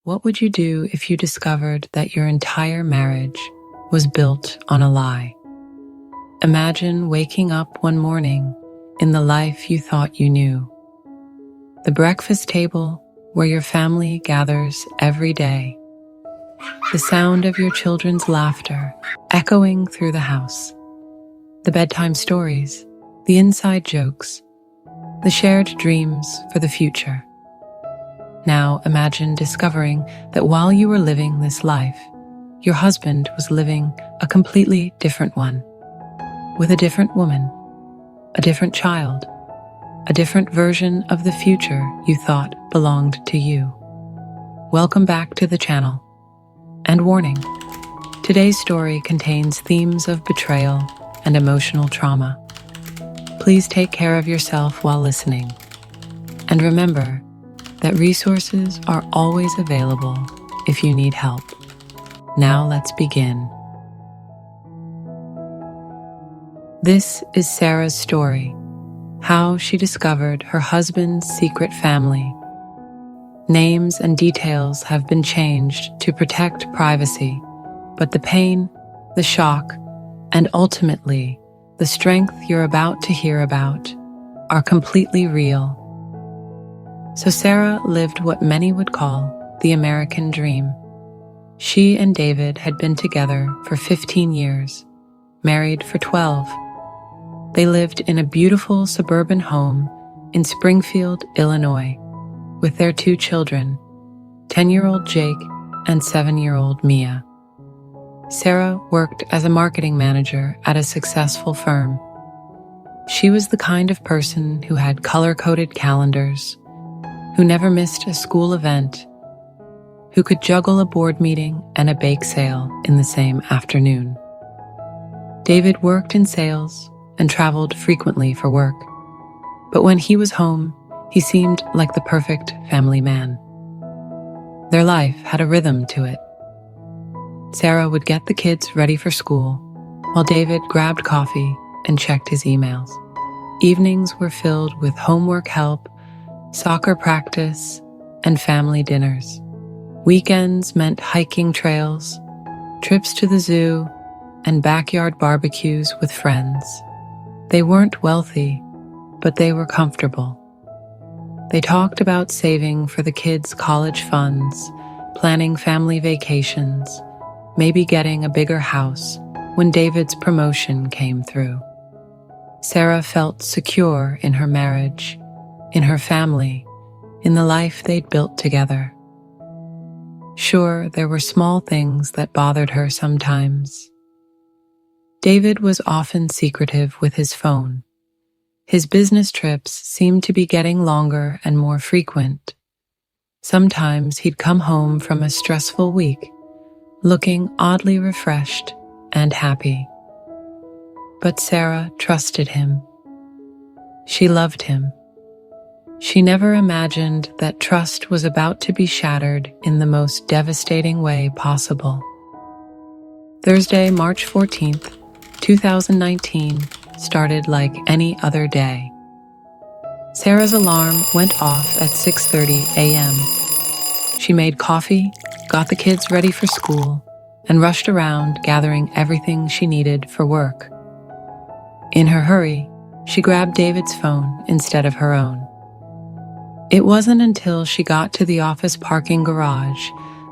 What would you do if you discovered that your entire marriage was built on a lie? Imagine waking up one morning in the life you thought you knew. The breakfast table where your family gathers every day. The sound of your children's laughter echoing through the house. The bedtime stories, the inside jokes, the shared dreams for the future. Now imagine discovering that while you were living this life, your husband was living a completely different one, with a different woman, a different child, a different version of the future you thought belonged to you. Welcome back to the channel. And warning, today's story contains themes of betrayal and emotional trauma. Please take care of yourself while listening. And remember that resources are always available if you need help. Now let's begin. This is Sarah's story, how she discovered her husband's secret family. Names and details have been changed to protect privacy, but the pain, the shock, and ultimately the strength you're about to hear about are completely real. So Sarah lived what many would call the American dream. She and David had been together for 15 years, married for 12. They lived in a beautiful suburban home in Springfield, Illinois, with their 2 children, 10-year-old Jake and 7-year-old Mia. Sarah worked as a marketing manager at a successful firm. She was the kind of person who had color-coded calendars, who never missed a school event, who could juggle a board meeting and a bake sale in the same afternoon. David worked in sales and traveled frequently for work, but when he was home, he seemed like the perfect family man. Their life had a rhythm to it. Sarah would get the kids ready for school, while David grabbed coffee and checked his emails. Evenings were filled with homework help, soccer practice, and family dinners. Weekends meant hiking trails, trips to the zoo, and backyard barbecues with friends. They weren't wealthy, but they were comfortable. They talked about saving for the kids' college funds, planning family vacations, maybe getting a bigger house when David's promotion came through. Sarah felt secure in her marriage, in her family, in the life they'd built together. Sure, there were small things that bothered her sometimes. David was often secretive with his phone. His business trips seemed to be getting longer and more frequent. Sometimes he'd come home from a stressful week, looking oddly refreshed and happy. But Sarah trusted him. She loved him. She never imagined that trust was about to be shattered in the most devastating way possible. Thursday, March 14th, 2019, started like any other day. Sarah's alarm went off at 6:30 a.m. She made coffee, got the kids ready for school, and rushed around gathering everything she needed for work. In her hurry, she grabbed David's phone instead of her own. It wasn't until she got to the office parking garage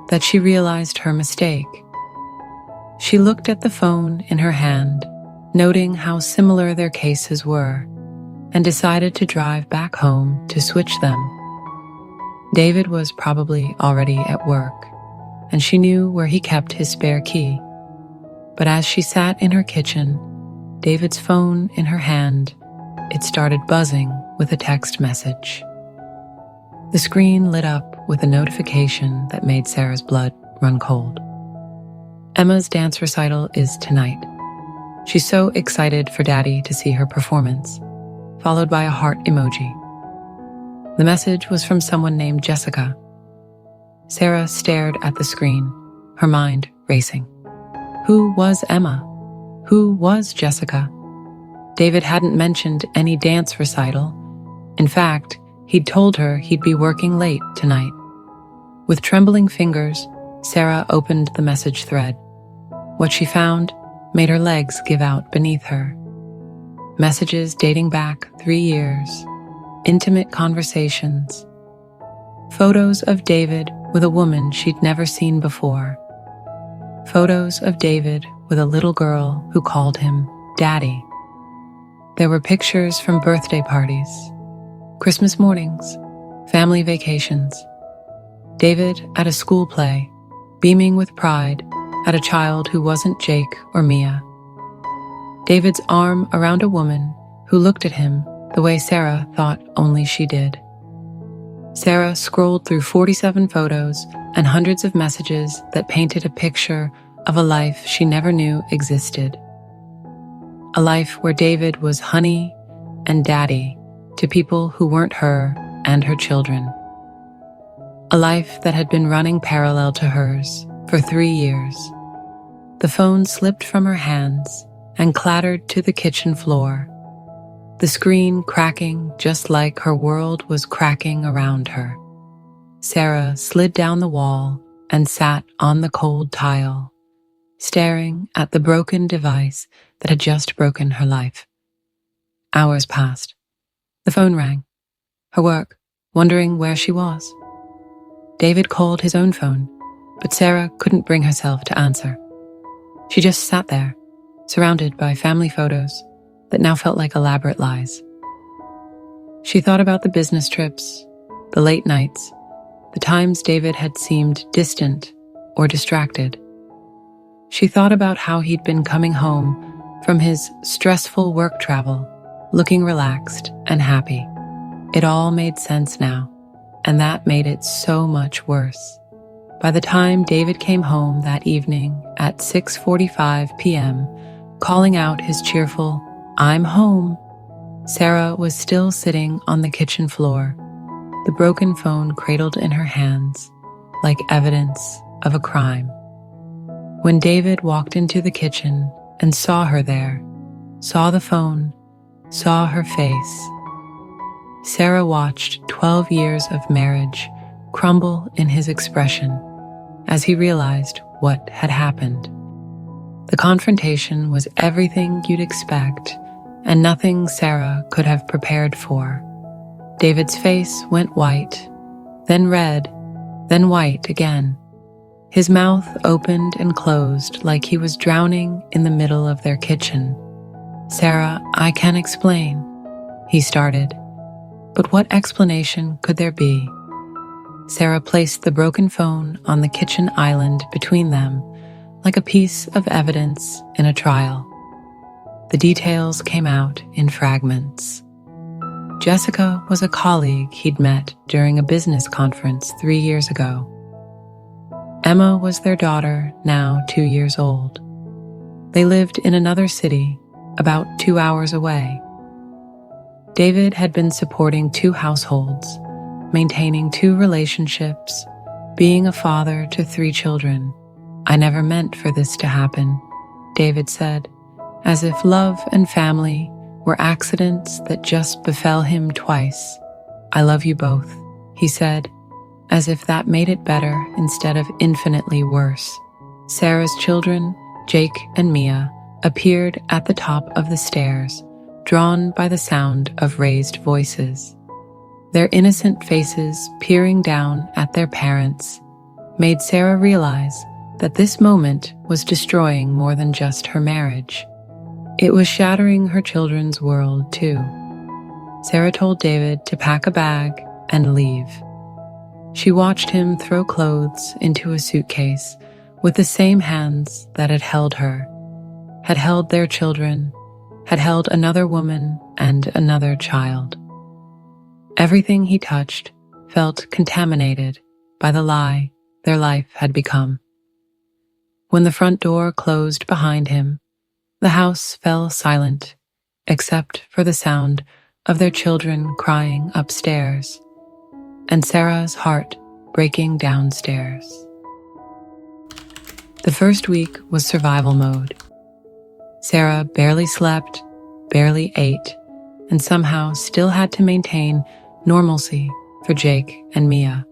that she realized her mistake. She looked at the phone in her hand, noting how similar their cases were, and decided to drive back home to switch them. David was probably already at work, and she knew where he kept his spare key. But as she sat in her kitchen, David's phone in her hand, it started buzzing with a text message. The screen lit up with a notification that made Sarah's blood run cold. Emma's dance recital is tonight. She's so excited for Daddy to see her performance, followed by a heart emoji. The message was from someone named Jessica. Sarah stared at the screen, her mind racing. Who was Emma? Who was Jessica? David hadn't mentioned any dance recital. In fact, he'd told her he'd be working late tonight. With trembling fingers, Sarah opened the message thread. What she found made her legs give out beneath her. Messages dating back 3 years, intimate conversations, photos of David with a woman she'd never seen before, photos of David with a little girl who called him Daddy. There were pictures from birthday parties, Christmas mornings, family vacations. David at a school play, beaming with pride at a child who wasn't Jake or Mia. David's arm around a woman who looked at him the way Sarah thought only she did. Sarah scrolled through 47 photos and hundreds of messages that painted a picture of a life she never knew existed. A life where David was honey and daddy to people who weren't her and her children. A life that had been running parallel to hers for 3 years. The phone slipped from her hands and clattered to the kitchen floor, the screen cracking just like her world was cracking around her. Sarah slid down the wall and sat on the cold tile, staring at the broken device that had just broken her life. Hours passed. The phone rang. Her work, wondering where she was. David called his own phone, but Sarah couldn't bring herself to answer. She just sat there, surrounded by family photos that now felt like elaborate lies. She thought about the business trips, the late nights, the times David had seemed distant or distracted. She thought about how he'd been coming home from his stressful work travel, looking relaxed and happy. It all made sense now, and that made it so much worse. By the time David came home that evening at 6:45 p.m., calling out his cheerful, "I'm home," Sarah was still sitting on the kitchen floor, the broken phone cradled in her hands, like evidence of a crime. When David walked into the kitchen and saw her there, saw the phone, saw her face, Sarah watched 12 years of marriage crumble in his expression as he realized what had happened. The confrontation was everything you'd expect and nothing Sarah could have prepared for. David's face went white, then red, then white again. His mouth opened and closed like he was drowning in the middle of their kitchen. "Sarah, I can explain," he started. But what explanation could there be? Sarah placed the broken phone on the kitchen island between them, like a piece of evidence in a trial. The details came out in fragments. Jessica was a colleague he'd met during a business conference 3 years ago. Emma was their daughter, now 2 years old. They lived in another city, about 2 hours away. David had been supporting 2 households, maintaining 2 relationships, being a father to 3 children. "I never meant for this to happen," David said, as if love and family were accidents that just befell him twice. "I love you both," he said, as if that made it better instead of infinitely worse. Sarah's children, Jake and Mia, appeared at the top of the stairs, drawn by the sound of raised voices. Their innocent faces peering down at their parents made Sarah realize that this moment was destroying more than just her marriage. It was shattering her children's world too. Sarah told David to pack a bag and leave. She watched him throw clothes into a suitcase with the same hands that had held her, had held their children, had held another woman and another child. Everything he touched felt contaminated by the lie their life had become. When the front door closed behind him, the house fell silent, except for the sound of their children crying upstairs and Sarah's heart breaking downstairs. The first week was survival mode. Sarah barely slept, barely ate, and somehow still had to maintain normalcy for Jake and Mia.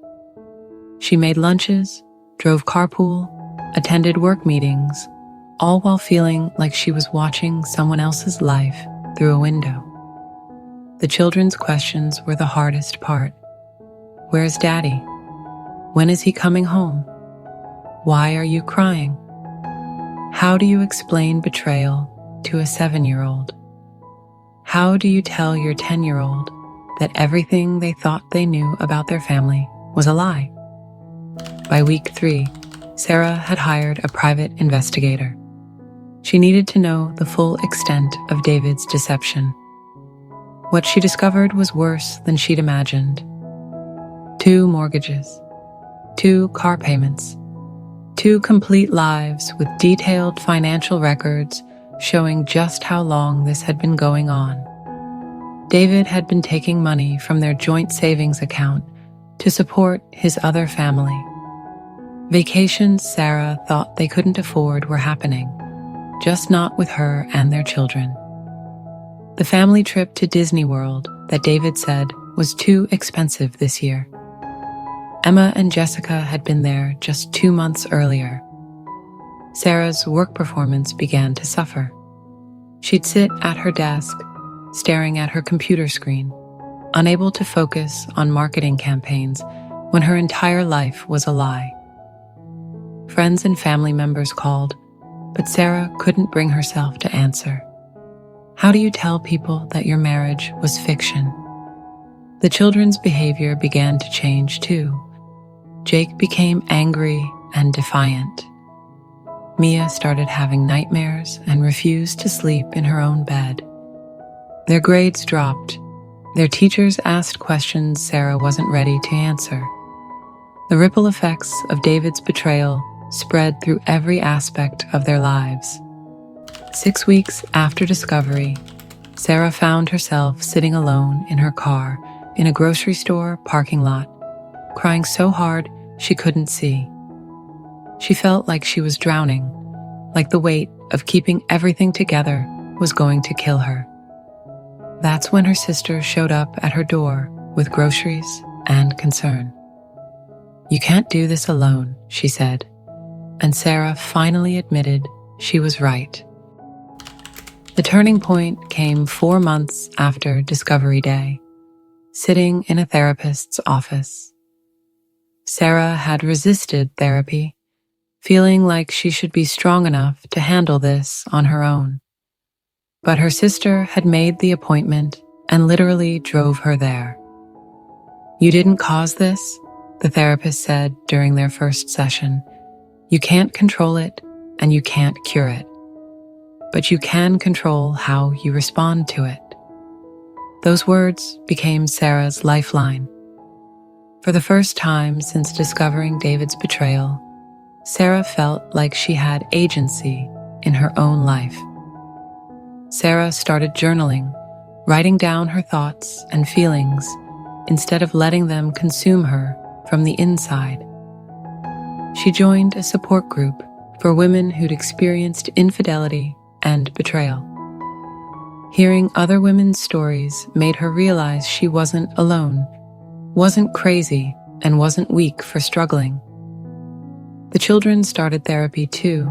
She made lunches, drove carpool, attended work meetings, all while feeling like she was watching someone else's life through a window. The children's questions were the hardest part. Where's Daddy? When is he coming home? Why are you crying? How do you explain betrayal to a 7-year-old? How do you tell your 10-year-old that everything they thought they knew about their family was a lie? By week 3, Sarah had hired a private investigator. She needed to know the full extent of David's deception. What she discovered was worse than she'd imagined. 2 mortgages, 2 car payments, 2 complete lives with detailed financial records showing just how long this had been going on. David had been taking money from their joint savings account to support his other family. Vacations Sarah thought they couldn't afford were happening, just not with her and their children. The family trip to Disney World that David said was too expensive this year. Emma and Jessica had been there just 2 months earlier. Sarah's work performance began to suffer. She'd sit at her desk, staring at her computer screen, unable to focus on marketing campaigns when her entire life was a lie. Friends and family members called, but Sarah couldn't bring herself to answer. How do you tell people that your marriage was fiction? The children's behavior began to change too. Jake became angry and defiant. Mia started having nightmares and refused to sleep in her own bed. Their grades dropped. Their teachers asked questions Sarah wasn't ready to answer. The ripple effects of David's betrayal spread through every aspect of their lives. 6 weeks after discovery, Sarah found herself sitting alone in her car in a grocery store parking lot, crying so hard she couldn't see. She felt like she was drowning, like the weight of keeping everything together was going to kill her. That's when her sister showed up at her door with groceries and concern. "You can't do this alone," she said, and Sarah finally admitted she was right. The turning point came 4 months after Discovery Day, sitting in a therapist's office. Sarah had resisted therapy, feeling like she should be strong enough to handle this on her own. But her sister had made the appointment and literally drove her there. "You didn't cause this," the therapist said during their first session. "You can't control it and you can't cure it. But you can control how you respond to it." Those words became Sarah's lifeline. For the first time since discovering David's betrayal, Sarah felt like she had agency in her own life. Sarah started journaling, writing down her thoughts and feelings instead of letting them consume her from the inside. She joined a support group for women who'd experienced infidelity and betrayal. Hearing other women's stories made her realize she wasn't alone, wasn't crazy, and wasn't weak for struggling. The children started therapy too,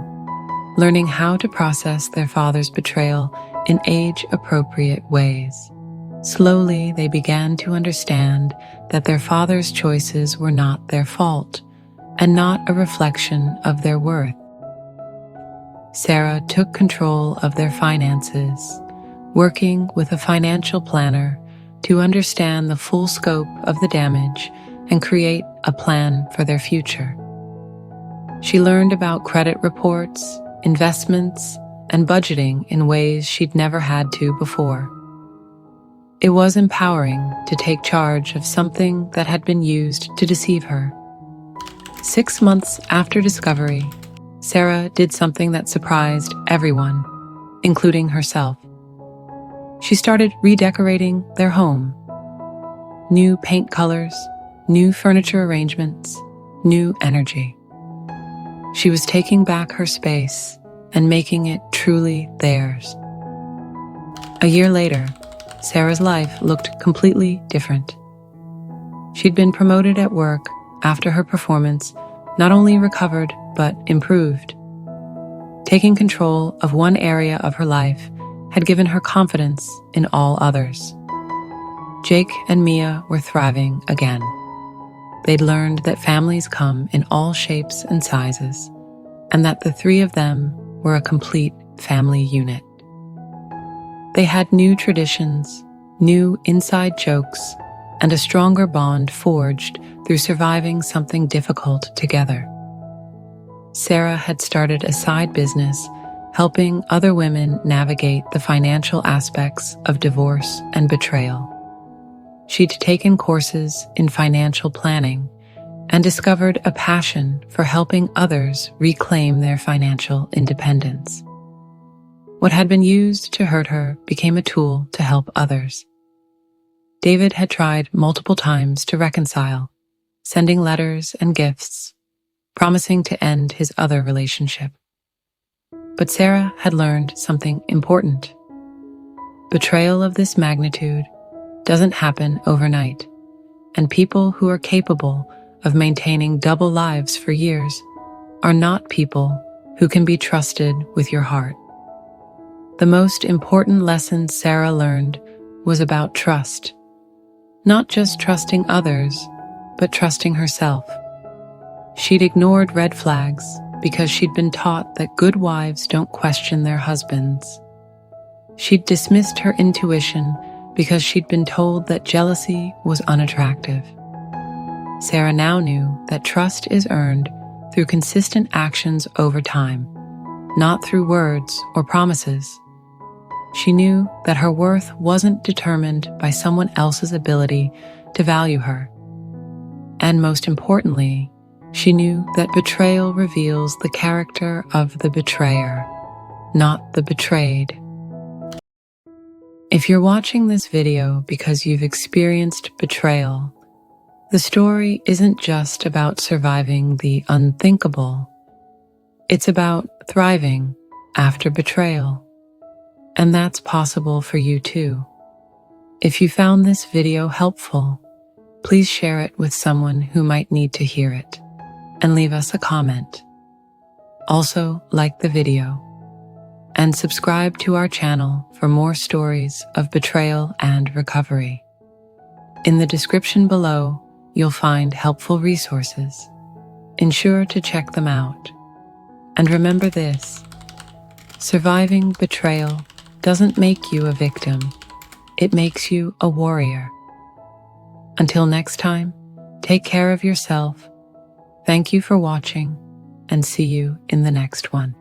learning how to process their father's betrayal in age-appropriate ways. Slowly, they began to understand that their father's choices were not their fault and not a reflection of their worth. Sarah took control of their finances, working with a financial planner to understand the full scope of the damage and create a plan for their future. She learned about credit reports, investments, and budgeting in ways she'd never had to before. It was empowering to take charge of something that had been used to deceive her. 6 months after discovery, Sarah did something that surprised everyone, including herself. She started redecorating their home. New paint colors, new furniture arrangements, new energy. She was taking back her space and making it truly theirs. A year later, Sarah's life looked completely different. She'd been promoted at work after her performance not only recovered but improved. Taking control of one area of her life had given her confidence in all others. Jake and Mia were thriving again. They'd learned that families come in all shapes and sizes, and that the three of them were a complete family unit. They had new traditions, new inside jokes, and a stronger bond forged through surviving something difficult together. Sarah had started a side business helping other women navigate the financial aspects of divorce and betrayal. She'd taken courses in financial planning and discovered a passion for helping others reclaim their financial independence. What had been used to hurt her became a tool to help others. David had tried multiple times to reconcile, sending letters and gifts, promising to end his other relationship. But Sarah had learned something important. Betrayal of this magnitude doesn't happen overnight, and people who are capable of maintaining double lives for years are not people who can be trusted with your heart. The most important lesson Sarah learned was about trust. Not just trusting others, but trusting herself. She'd ignored red flags because she'd been taught that good wives don't question their husbands. She'd dismissed her intuition because she'd been told that jealousy was unattractive. Sarah now knew that trust is earned through consistent actions over time, not through words or promises. She knew that her worth wasn't determined by someone else's ability to value her. And most importantly, she knew that betrayal reveals the character of the betrayer, not the betrayed. If you're watching this video because you've experienced betrayal, the story isn't just about surviving the unthinkable. It's about thriving after betrayal. And that's possible for you too. If you found this video helpful, please share it with someone who might need to hear it, and leave us a comment. Also, like the video, and subscribe to our channel for more stories of betrayal and recovery. In the description below, you'll find helpful resources. Ensure to check them out. And remember this: surviving betrayal doesn't make you a victim. It makes you a warrior. Until next time, take care of yourself. Thank you for watching, and see you in the next one.